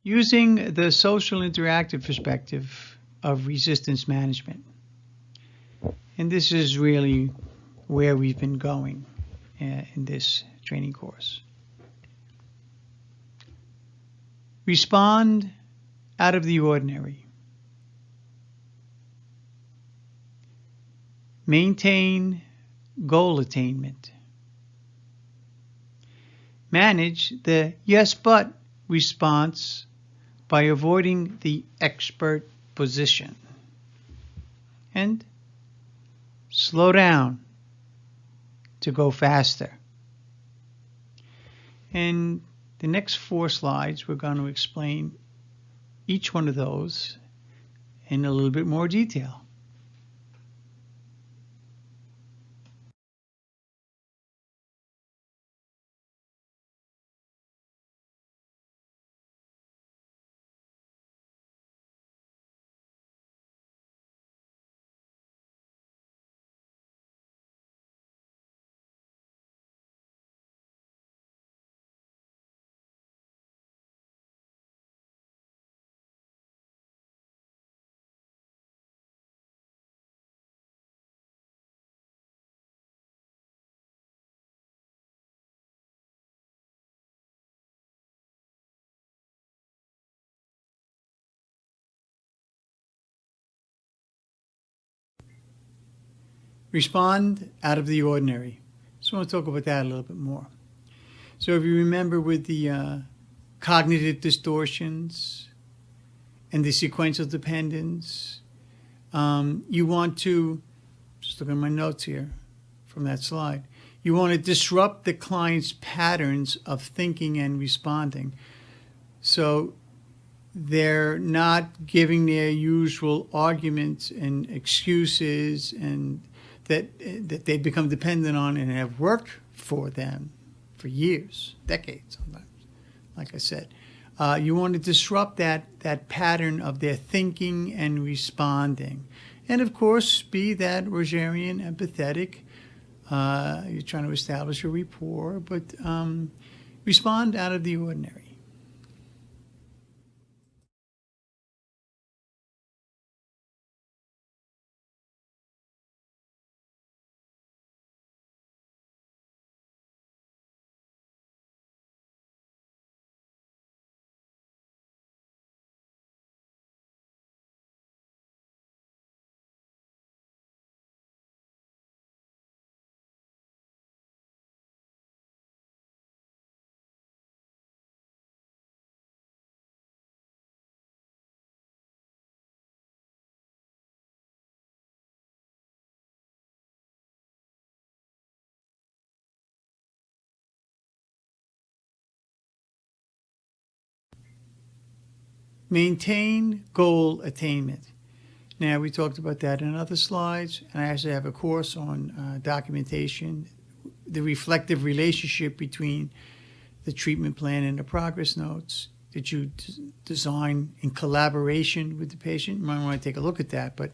using the social interactive perspective of resistance management. And this is really where we've been going in this training course. Respond out of the ordinary. Maintain goal attainment. Manage the yes but response by avoiding the expert position. And slow down to go faster. And the next 4 slides, we're going to explain each one of those in a little bit more detail. Respond out of the ordinary. So I want to talk about that a little bit more. So if you remember with the cognitive distortions and the sequential dependence, you want to, just look at my notes here from that slide, you want to disrupt the client's patterns of thinking and responding. So they're not giving their usual arguments and excuses and that they become dependent on and have worked for them for years, decades sometimes, like I said. You want to disrupt that pattern of their thinking and responding. And of course, be that Rogerian, empathetic. You're trying to establish a rapport, but respond out of the ordinary. Maintain goal attainment. Now, we talked about that in other slides, and I actually have a course on documentation, the reflective relationship between the treatment plan and the progress notes that you design in collaboration with the patient. You might want to take a look at that. But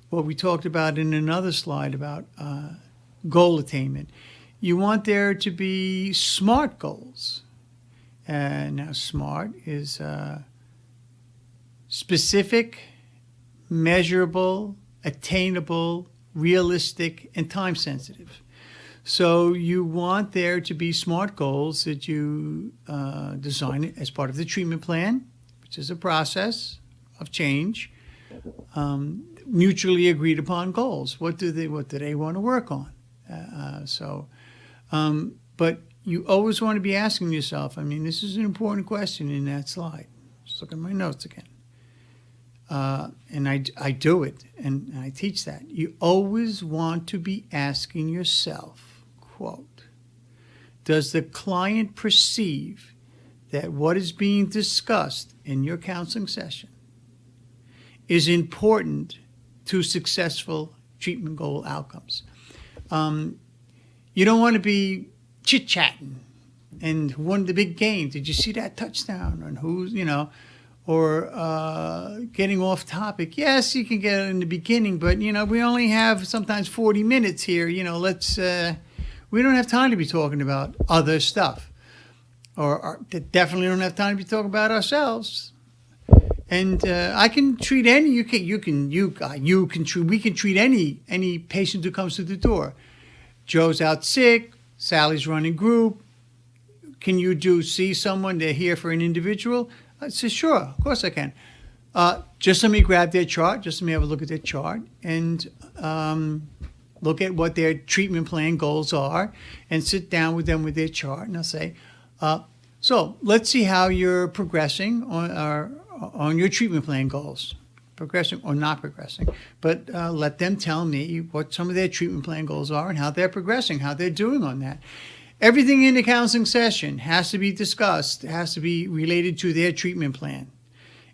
what we talked about in another slide about goal attainment, you want there to be SMART goals. Now, SMART is specific, measurable, attainable, realistic, and time-sensitive. So you want there to be SMART goals that you design as part of the treatment plan, which is a process of change, mutually agreed upon goals. What do they want to work on? But you always want to be asking yourself, I mean, this is an important question in that slide. Just look at my notes again. And I do it, and I teach that. You always want to be asking yourself, quote, does the client perceive that what is being discussed in your counseling session is important to successful treatment goal outcomes? You don't want to be chit-chatting and who won the big game. Did you see that touchdown? And who's, or getting off topic. Yes, you can get it in the beginning, but, we only have sometimes 40 minutes here. We don't have time to be talking about other stuff. or definitely don't have time to talk about ourselves. And I can treat any. We can treat any patient who comes to the door. Joe's out sick. Sally's running group. Can you see someone? They're here for an individual. I said, sure, of course I can. Just let me grab their chart. Just let me have a look at their chart and look at what their treatment plan goals are, and sit down with them with their chart. And I'll say, so let's see how you're progressing on your treatment plan goals, progressing or not progressing. But let them tell me what some of their treatment plan goals are and how they're progressing, how they're doing on that. Everything in the counseling session has to be discussed, has to be related to their treatment plan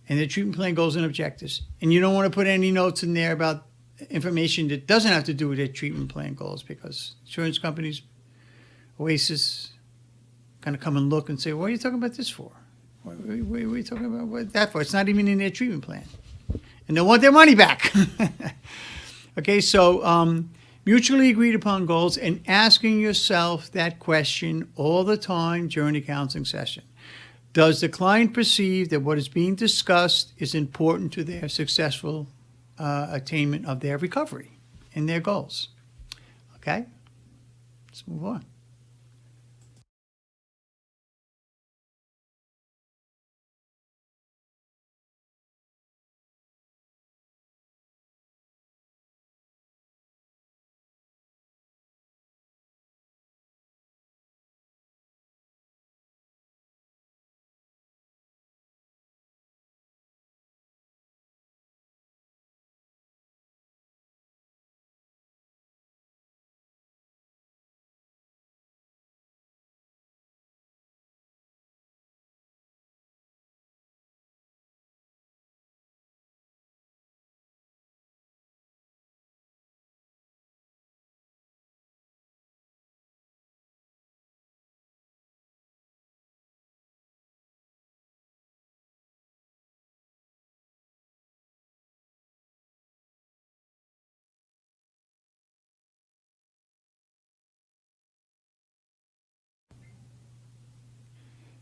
and their treatment plan goals and objectives. And you don't want to put any notes in there about information that doesn't have to do with their treatment plan goals, because insurance companies, OASAS, kind of come and look and say, what are you talking about this for? What are you talking about that for? It's not even in their treatment plan. And they'll want their money back. Okay, so mutually agreed upon goals, and asking yourself that question all the time during the counseling session. Does the client perceive that what is being discussed is important to their successful attainment of their recovery and their goals? Okay, let's move on.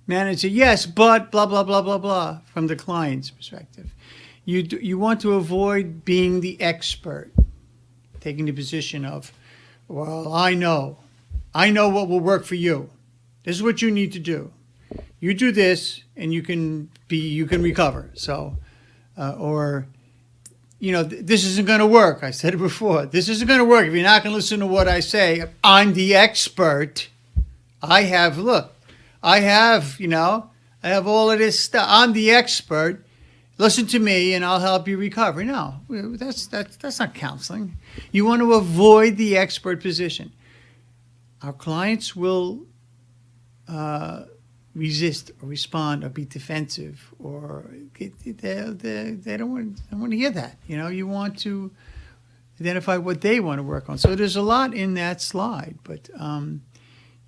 Manager, yes, but blah, blah, blah, blah, blah, from the client's perspective. You want to avoid being the expert, taking the position of, well, I know what will work for you. This is what you need to do. You do this, and you can recover. So, or, this isn't going to work. I said it before. This isn't going to work if you're not going to listen to what I say. I'm the expert. I have all of this stuff. I'm the expert. Listen to me, and I'll help you recover. No, that's not counseling. You want to avoid the expert position. Our clients will resist or respond or be defensive, or they don't want to hear that. You want to identify what they want to work on. So there's a lot in that slide, but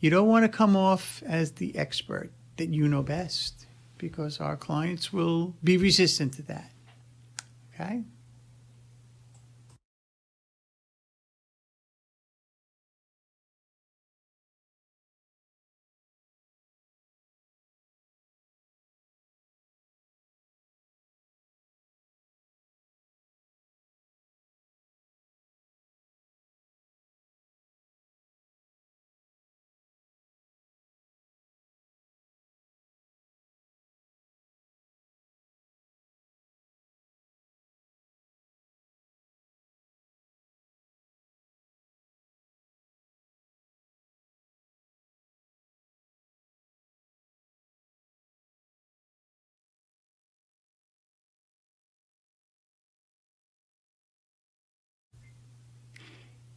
you don't want to come off as the expert that you know best, because our clients will be resistant to that. Okay?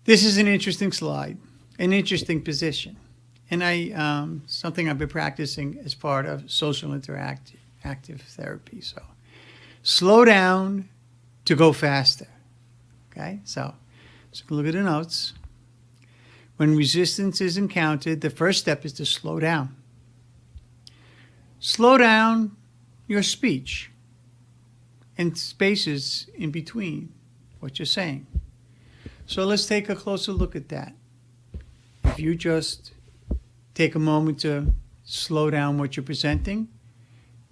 This is an interesting slide, an interesting position, and something I've been practicing as part of social interactive therapy. So, slow down to go faster. Okay, so let's look at the notes. When resistance is encountered, the first step is to slow down. Slow down your speech and spaces in between what you're saying. So let's take a closer look at that. If you just take a moment to slow down what you're presenting.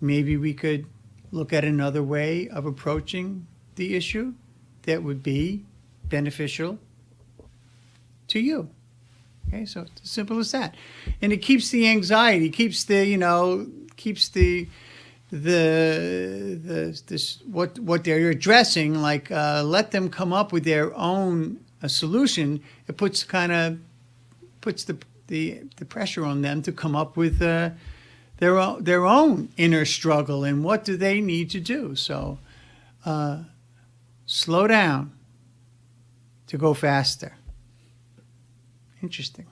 Maybe we could look at another way of approaching the issue that would be beneficial to you. Okay, so it's as simple as that. And it keeps the anxiety, keeps the, what they're addressing, like let them come up with their own solution. It puts the pressure on them to come up with their own inner struggle and what do they need to do. So slow down to go faster. Interesting.